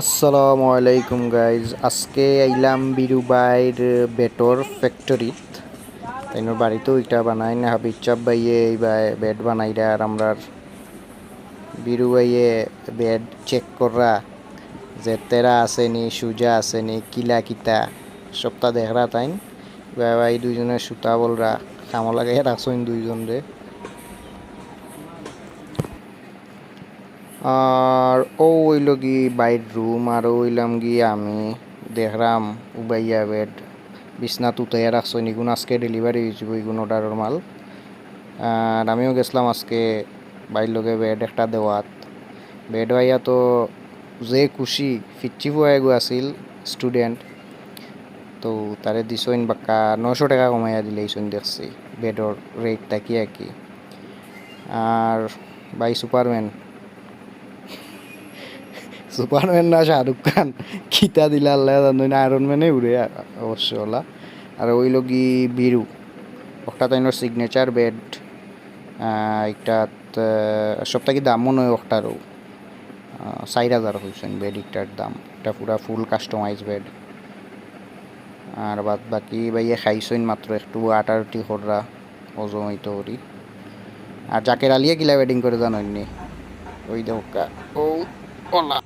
আসসালামু আলাইকুম গাইজ, আজকে আইলাম বিরুবাইর বেটর ফ্যাক্টরিত। তাইনোর বাড়িতেও ইটা বানাই না হাবি চাপ বাইয়ে এইবার বেড বানাইরা আর আমরা বিরু বাইয়ে বেড চেক করা যে তেরা আসেনি সুজা আসেনি কিলা কিতা সপ্তাহ দেখরা তাইন ভাই দুইজনের সুতা বলরা খামো লাগাই রাখছেন দুইজন রে। আর ও হইল কি বাইর রুম আর হইলাম গি আমি দেখলাম উবাইয়া বেড বিছনা তুতাইয়া রাখছো নিগুন আজকে ডেলিভারি হয়েছে ওইগুন অর্ডারের মাল। আর আমিও গেছিলাম আজকে বাইর লগে বেড একটা দেওয়াত বেড ভাইয়া তো যে খুশি ফিচ্ছি ফুয়াই গো আছিল স্টুডেন্ট তো তারে দিছইন বাক্কা 900 টাকা কমাইয়া দিলেইছইন দেখছি বেডর রেটটা কি আর কি। আর ভাই সুপারম্যান সুপারম্যান না শাহরুখ খান খিতা দিলা আল্লাহ জানো না আয়রন ম্যানে উড়ে অবশ্য ওলা। আর ওইল কি বিরু একটা তাইনোর সিগনেচার বেড একটা সপ্তাহে দামও নয় একটারও 4,000 হয়েছেন বেড একটার দাম, এটা পুরা ফুল কাস্টমাইজ বেড। আর বাদ বাকি ভাইয়া খাইছেন মাত্র একটু আটারটি খররা ওজন হইতে করি। আর জাকের আলিয়া কিলা ওয়েডিং করে জানেননি ওই দেখা ও ওলা